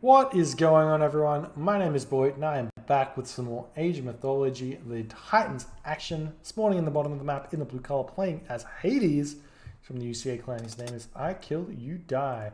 What is going on, everyone? My name is Boyd and I am back with some more Age of Mythology, the Titans action, spawning in the bottom of the map in the blue color, playing as Hades from the UCA clan. His name is I Kill You Die.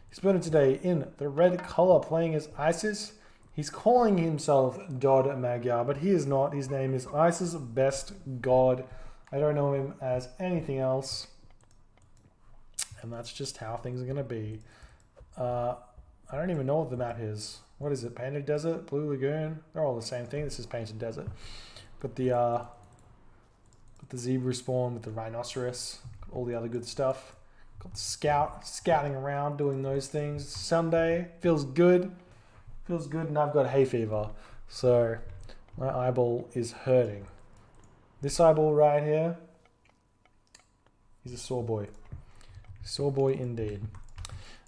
He's spawning today in the red color, playing as Isis. He's calling himself Dod Magyar, but he is not. His name is IsisBestGod. I don't know him as anything else, and that's just how things are going to be. I don't even know what the map is. What is it? Painted Desert? Blue Lagoon? They're all the same thing. This is Painted Desert. Got the zebra spawn with the rhinoceros. Got all the other good stuff. Got the scouting around, doing those things. Sunday. Feels good. Feels good, and I've got hay fever. So my eyeball is hurting. This eyeball right here, he's a sore boy. Sore boy indeed.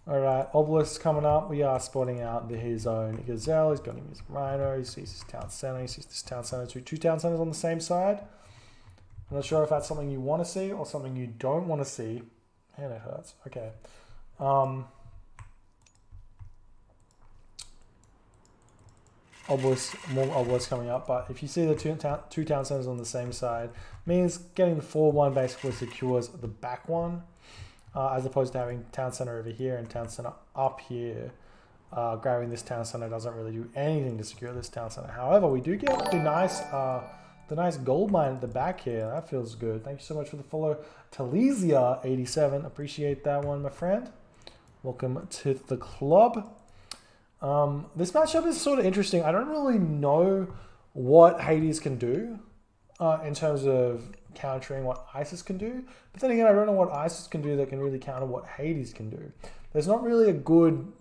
Alright, Obelisk coming up. We are spotting out his own gazelle. He's building his rhino. He sees his town center. He sees this town center too. Two town centers on the same side. I'm not sure if that's something you want to see or something you don't want to see. And it hurts. Okay. More obelisk coming up. But if you see the two town centers on the same side, means getting the forward one basically secures the back one. As opposed to having town center over here and town center up here. Grabbing this town center doesn't really do anything to secure this town center. However, we do get the nice gold mine at the back here. That feels good. Thank you so much for the follow, Talesia87. Appreciate that one, my friend. Welcome to the club. This matchup is sort of interesting. I don't really know what Hades can do in terms of countering what Isis can do, but then again, I don't know what Isis can do that can really counter what Hades can do. There's not really a good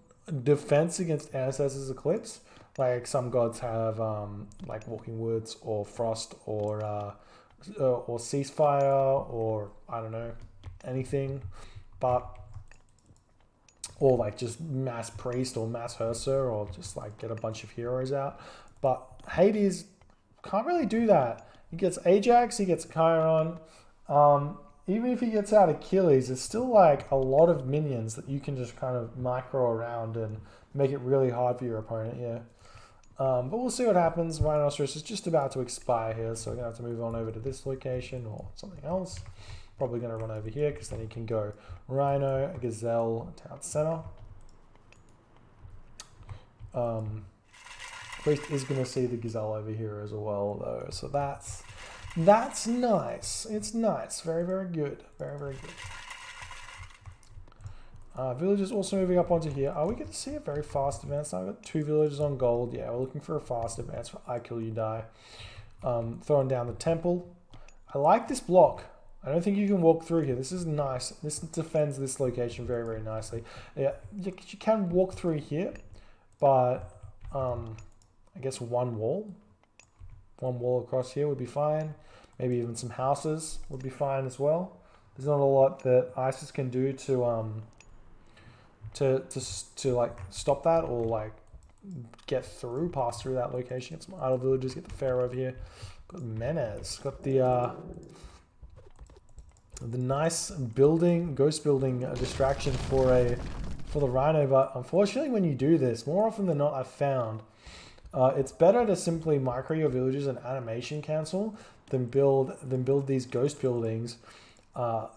defense against Ancestors Eclipse, like some gods have, like Walking Woods or Frost or Ceasefire or I don't know anything, but or like just Mass Priest or Mass Herser or just like get a bunch of heroes out. But Hades can't really do that. He gets Ajax, he gets Chiron. Even if he gets out Achilles, it's still like a lot of minions that you can just kind of micro around and make it really hard for your opponent, yeah. But we'll see what happens. Rhinoceros is just about to expire here, so we're going to have to move on over to this location or something else. Probably going to run over here because then you can go Rhino, Gazelle, Town Center. Priest is going to see the gazelle over here as well, though, so that's nice. It's nice. Very, very good. Very, very good. Villagers also moving up onto here. Are we going to see a very fast advance now? I've got 2 villagers on gold. Yeah, we're looking for a fast advance for I Kill You Die. Throwing down the temple. I like this block. I don't think you can walk through here. This is nice. This defends this location very, very nicely. Yeah, you can walk through here, but I guess one wall across here would be fine. Maybe even some houses would be fine as well. There's not a lot that Isis can do to like stop that or like pass through that location. Get some idle villagers. Get the pharaoh over here. Got Menez. Got the nice ghost building distraction for the rhino. But unfortunately, when you do this, more often than not, I've found. It's better to simply micro your villagers and animation cancel than build these ghost buildings,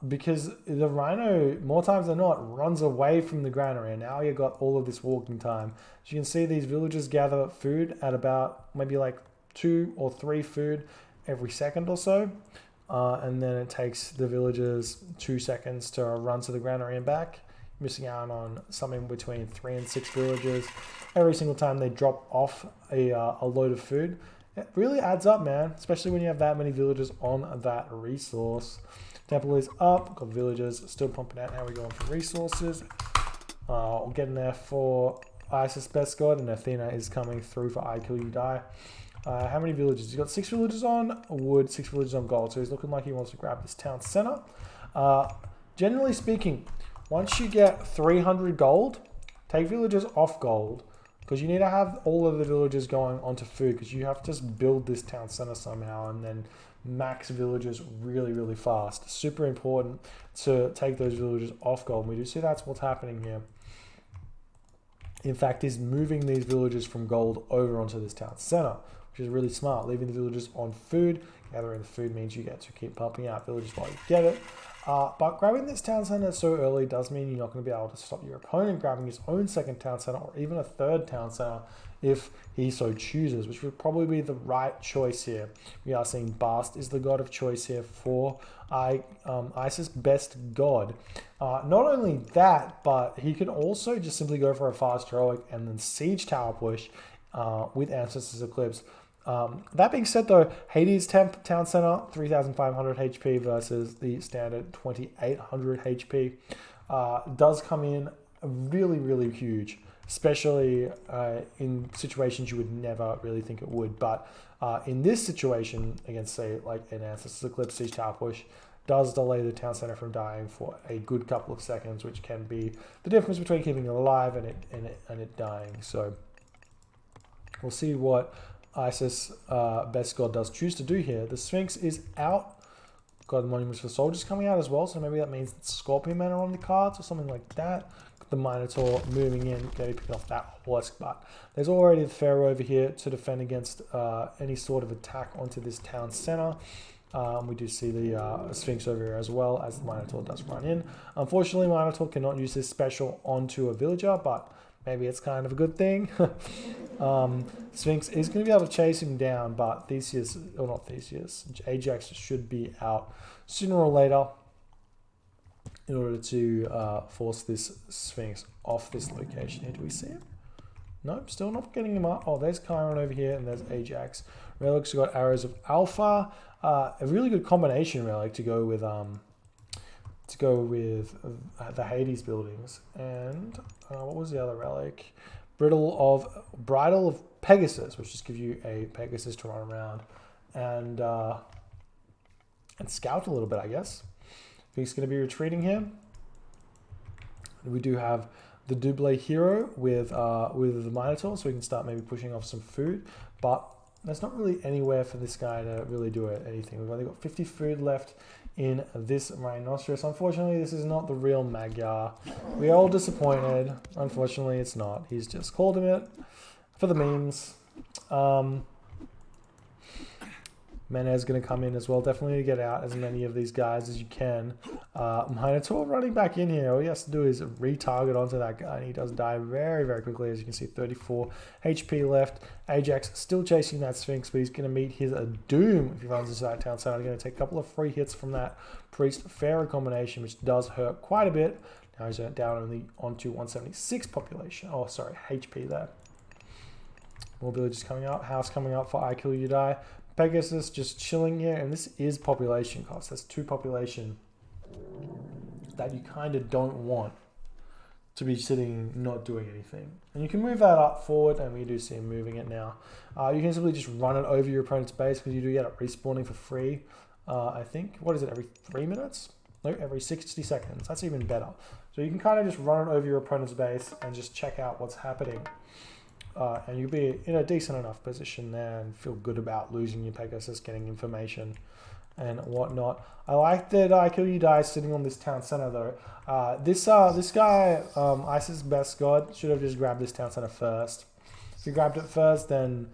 because the rhino more times than not runs away from the granary, and now you've got all of this walking time. As you can see, these villagers gather food at about maybe like 2 or 3 food every second or so, and then it takes the villagers 2 seconds to run to the granary and back. Missing out on something between 3 and 6 villagers every single time they drop off a load of food. It really adds up, man, especially when you have that many villagers on that resource. Temple is up, got villagers still pumping out. Now we're going for resources. We'll get in there for IsisBestGod, and Athena is coming through for I Kill You Die. How many villagers? He's got 6 villagers on wood, 6 villagers on gold, so he's looking like he wants to grab this town center. Generally speaking, once you get 300 gold, take villagers off gold, because you need to have all of the villagers going onto food, because you have to just build this town center somehow and then max villagers really, really fast. Super important to take those villagers off gold. And we do see that's what's happening here. in fact, is moving these villagers from gold over onto this town center, which is really smart. Leaving the villagers on food. Gathering the food means you get to keep pumping out villagers while you get it. But grabbing this town center so early does mean you're not going to be able to stop your opponent grabbing his own second town center or even a third town center if he so chooses, which would probably be the right choice here. We are seeing Bast is the god of choice here for IsisBestGod. Not only that, but he can also just simply go for a fast heroic and then siege tower push with Ancestors Eclipse. That being said, though, Hades Town Center, 3,500 HP versus the standard 2,800 HP, does come in really, really huge, especially in situations you would never really think it would. But in this situation, against, say, like an Ancestors Eclipse Siege Tower Push, does delay the town center from dying for a good couple of seconds, which can be the difference between keeping it alive and it dying. So we'll see what IsisBestGod does choose to do here. The Sphinx is out. Got Monuments for Soldiers coming out as well, so maybe that means Scorpion Men are on the cards or something like that. The Minotaur moving in, going to pick off that horse, but there's already the Pharaoh over here to defend against any sort of attack onto this town center. We do see the Sphinx over here as well as the Minotaur does run in. Unfortunately, Minotaur cannot use this special onto a villager, but maybe it's kind of a good thing. Sphinx is going to be able to chase him down, but Theseus, or not Theseus, Ajax should be out sooner or later in order to force this Sphinx off this location here. Do we see him? Nope, still not getting him up. Oh, there's Chiron over here, and there's Ajax. Relic's got Arrows of Alpha. A really good combination relic to go with the Hades buildings. And what was the other relic? Bridle of Pegasus, which just gives you a Pegasus to run around and scout a little bit, I guess. He's going to be retreating here. We do have the Double hero with the Minotaur, so we can start maybe pushing off some food. But there's not really anywhere for this guy to really do anything. We've only got 50 food left in this Rhinoceros. Unfortunately, this is not the real Magyar. We are all disappointed. Unfortunately, it's not. He's just called him it for the memes. Menez going to come in as well. Definitely to get out as many of these guys as you can. Minotaur running back in here. All he has to do is retarget onto that guy, and he does die very, very quickly. As you can see, 34 HP left. Ajax still chasing that Sphinx, but he's going to meet his doom if he runs into that town center. He's going to take a couple of free hits from that Priest-Pharaoh combination, which does hurt quite a bit. Now he's down only onto 176 population. Oh, sorry, HP there. More villages coming up. House coming up for I Kill You Die. Pegasus just chilling here, and this is population cost. That's 2 population that you kind of don't want to be sitting not doing anything. And you can move that up forward, and we do see him moving it now. You can simply just run it over your opponent's base because you do get it respawning for free. I think, what is it, every 3 minutes? No, every 60 seconds. That's even better. So you can kind of just run it over your opponent's base and just check out what's happening. And you'll be in a decent enough position there and feel good about losing your Pegasus, getting information and whatnot. I like that I Kill You Die sitting on this town center though. This guy, IsisBestGod, should have just grabbed this town center first. If you grabbed it first, then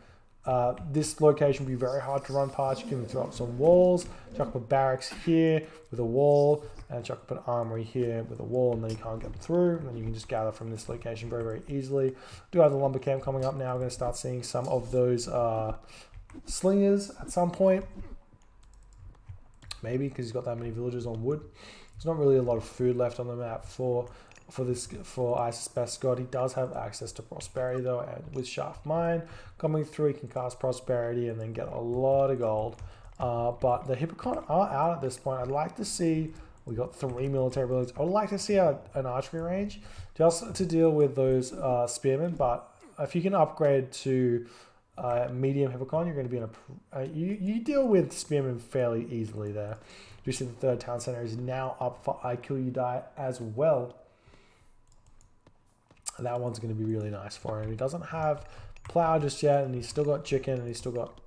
this location would be very hard to run past. You can throw up some walls, chuck up a barracks here with a wall, and chuck up an armory here with a wall, and then you can't get through. And then you can just gather from this location very, very easily. Do have the lumber camp coming up now. We're going to start seeing some of those slingers at some point. Maybe because he's got that many villagers on wood. There's not really a lot of food left on the map for IsisBestGod. He does have access to prosperity though, and with Shaft Mine coming through, he can cast prosperity and then get a lot of gold. But the Hippocon are out at this point. I'd like to see, we got 3 military buildings. I would like to see an archery range just to deal with those spearmen. But if you can upgrade to medium Hippocon, you're going to be in a you deal with spearmen fairly easily there. You see the 3rd town center is now up for I Kill You Die as well. That one's going to be really nice for him. He doesn't have plow just yet, and he's still got chicken, and he's still got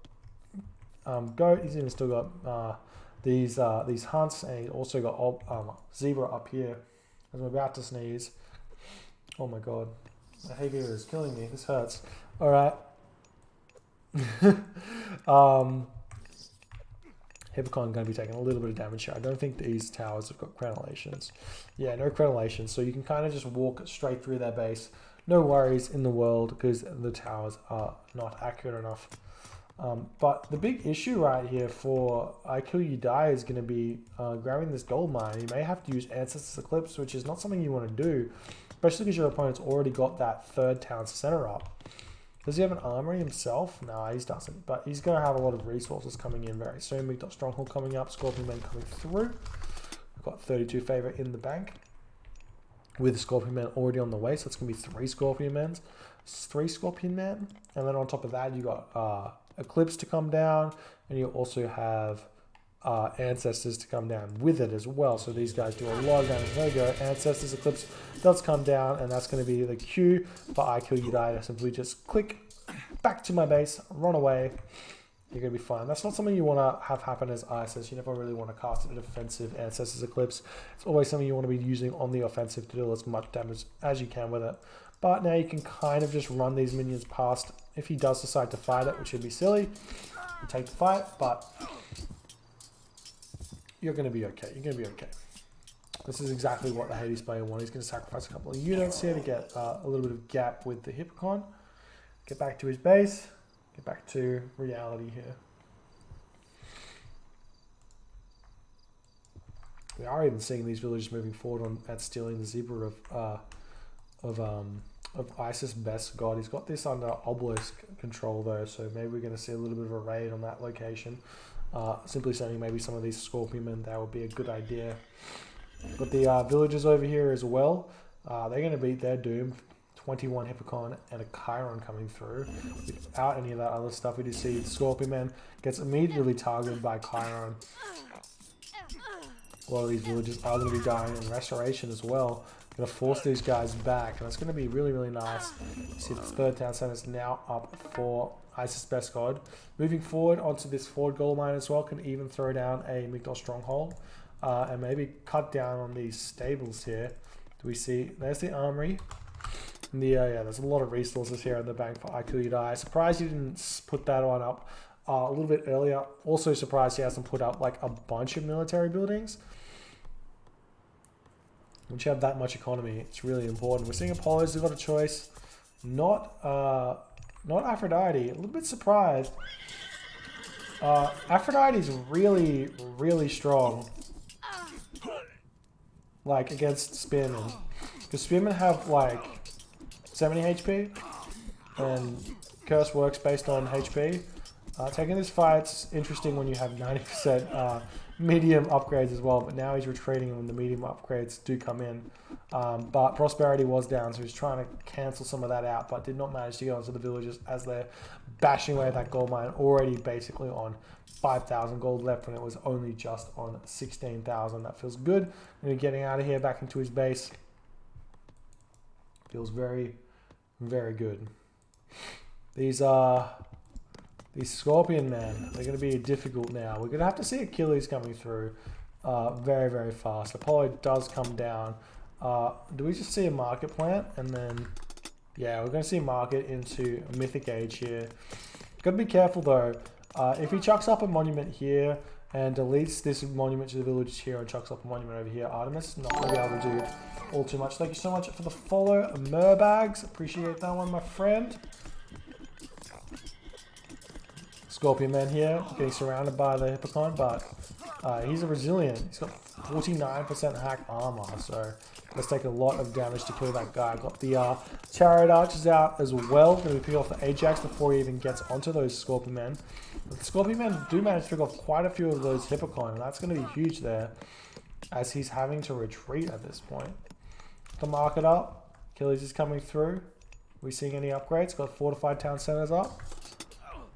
goat. He's even still got these hunts, and he's also got zebra up here. As I'm about to sneeze. Oh my god. The hay fever is killing me. This hurts. All right. Hippocon going to be taking a little bit of damage here. I don't think these towers have got crenellations. Yeah, no crenellations. So you can kind of just walk straight through their base. No worries in the world because the towers are not accurate enough. But the big issue right here for I Kill You Die is going to be grabbing this gold mine. You may have to use Ancestors Eclipse, which is not something you want to do, especially because your opponent's already got that third town center up. Does he have an armory himself? No, he doesn't. But he's going to have a lot of resources coming in very soon. We've got Stronghold coming up, Scorpion Men coming through. We've got 32 favor in the bank with the Scorpion Men already on the way. So it's going to be 3 Scorpion Men. 3 Scorpion Men. And then on top of that, you got Eclipse to come down. And you also have Ancestors to come down with it as well. So these guys do a lot of damage. There we go. Ancestors Eclipse does come down, and that's going to be the cue for I Kill You Die. I simply just click back to my base, run away. You're going to be fine. That's not something you want to have happen as Isis. You never really want to cast a defensive Ancestors Eclipse. It's always something you want to be using on the offensive to deal as much damage as you can with it. But now you can kind of just run these minions past. If he does decide to fight it, which would be silly, you take the fight, but you're going to be okay. You're going to be okay. This is exactly what the Hades player wants. He's going to sacrifice a couple of units here to get a little bit of gap with the Hippocon. Get back to his base. Get back to reality here. We are even seeing these villagers moving forward at stealing the zebra of IsisBestGod. He's got this under obelisk control though, so maybe we're going to see a little bit of a raid on that location. Simply sending maybe some of these Scorpion Men, that would be a good idea. But the villagers over here as well, they're going to beat their doom. 21 Hippocon and a Chiron coming through without any of that other stuff. We do see the Scorpion Man gets immediately targeted by Chiron. A lot of these villagers are going to be dying in restoration as well. Going to force these guys back, and that's going to be really, really nice. See, the third town center is now up for IsisBestGod. Moving forward onto this forward gold mine as well, can even throw down a Migdol stronghold and maybe cut down on these stables here. Do we see? There's the armory. And yeah, there's a lot of resources here in the bank for I Kill You Die. Surprised you didn't put that one up a little bit earlier. Also surprised he hasn't put up like a bunch of military buildings. Once you have that much economy, it's really important. We're seeing Apollo's have got a choice. Not Aphrodite. A little bit surprised. Aphrodite's really, really strong. Like against Spearmen. Because Spearmen have like 70 HP. And Curse works based on HP. Taking this fight's interesting when you have 90% medium upgrades as well, but now he's retreating when the medium upgrades do come in. But Prosperity was down, so he's trying to cancel some of that out, but did not manage to get onto the villagers as they're bashing away at that gold mine, already basically on 5,000 gold left when it was only just on 16,000. That feels good. And getting out of here back into his base feels very, very good. These Scorpion Men, they're going to be difficult now. We're going to have to see Achilles coming through very, very fast. Apollo does come down. Do we just see a market plant? And then, yeah, we're going to see market into a Mythic Age here. Got to be careful though. If he chucks up a monument here and deletes this monument to the village here and chucks up a monument over here, Artemis is not going to be able to do all too much. Thank you so much for the follow, Merbags. Appreciate that one, my friend. Scorpion Man here, getting surrounded by the Hippocon, but he's a resilient. He's got 49% hack armor, so let's take a lot of damage to kill that guy. Got the Chariot Archers out as well. Going to pick off the Ajax before he even gets onto those Scorpion Men. But the Scorpion Men do manage to pick off quite a few of those Hippocon, and that's going to be huge there, as he's having to retreat at this point. To mark it up, Achilles is coming through. Are we seeing any upgrades? Got fortified town centers up.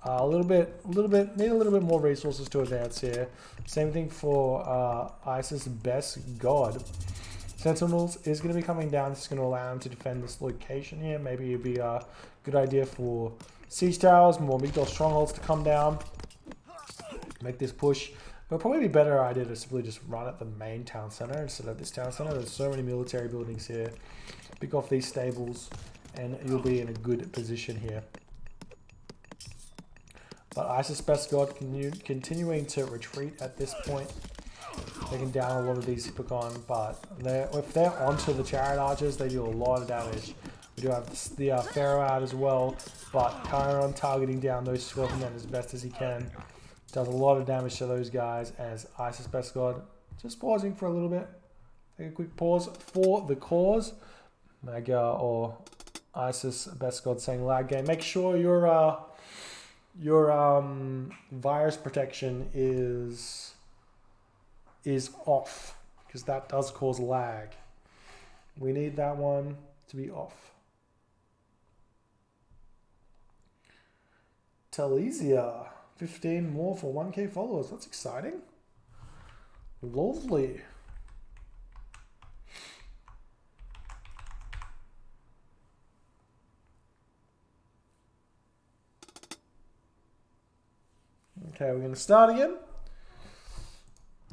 Need a little bit more resources to advance here. Same thing for IsisBestGod. Sentinels is going to be coming down. This is going to allow him to defend this location here. Maybe it'd be a good idea for siege towers, more Migdol strongholds to come down. Make this push. But probably be a better idea to simply just run at the main town center instead of this town center. There's so many military buildings here. Pick off these stables and you'll be in a good position here. But IsisBestGod continuing to retreat at this point, taking down a lot of these Hippocon, but if they're onto the Chariot Archers, they do a lot of damage. We do have the Pharaoh out as well, but Chiron targeting down those Scorpion as best as he can. Does a lot of damage to those guys as IsisBestGod just pausing for a little bit. Take a quick pause for the cause. Mega or IsisBestGod saying lag game. Make sure your virus protection is off, because that does cause lag. We need that one to be off. Telesia, 15 more for 1K followers. That's exciting. Lovely. Okay, we're going to start again.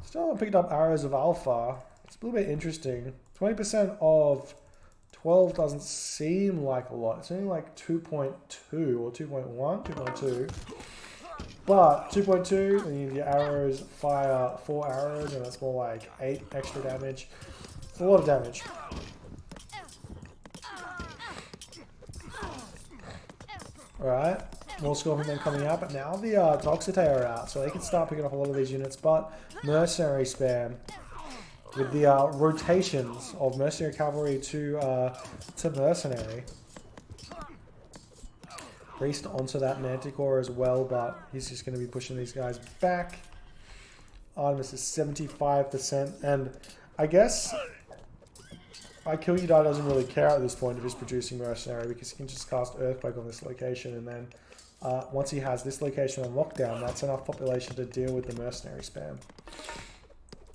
Still picked up Arrows of Alpha. It's a little bit interesting. 20% of 12 doesn't seem like a lot. It's only like 2.2 or 2.1, 2.2. But 2.2, and your arrows fire 4 arrows, and that's more like 8 extra damage. It's a lot of damage. Alright, more Scorpion men coming out, but now the Toxite are out, so they can start picking up a lot of these units, but Mercenary spam with the rotations of Mercenary Cavalry to Mercenary. Priest onto that Manticore as well, but he's just going to be pushing these guys back. Artemis is 75%, and I guess I Kill You Die doesn't really care at this point if he's producing Mercenary, because he can just cast Earthquake on this location, and then once he has this location on lockdown, that's enough population to deal with the Mercenary spam.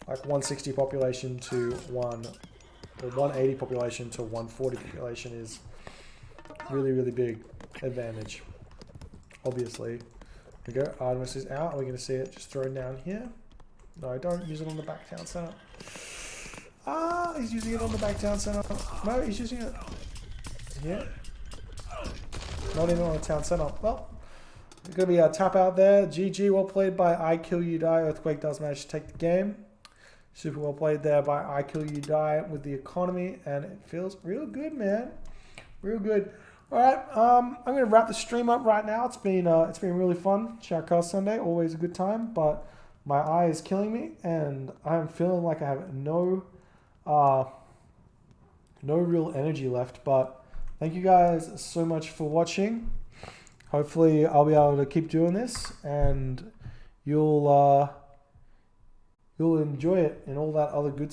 Like 160 population to 180 population to 140 population is really, really big advantage. Obviously. There we go. Artemis is out. We're going to see it just thrown down here. No, don't use it on the back town center. Ah, he's using it on the back town center. No, he's using it here. Not even on the town center. Well, there's going to be a tap out there. GG, well played by I Kill You Die. Earthquake does manage to take the game. Super well played there by I Kill You Die with the economy, and it feels real good, man. Real good. All right, I'm going to wrap the stream up right now. It's been really fun. Shoutcast Sunday, always a good time, but my eye is killing me, and I'm feeling like I have no real energy left. But thank you guys so much for watching. Hopefully, I'll be able to keep doing this, and you'll enjoy it and all that other good stuff.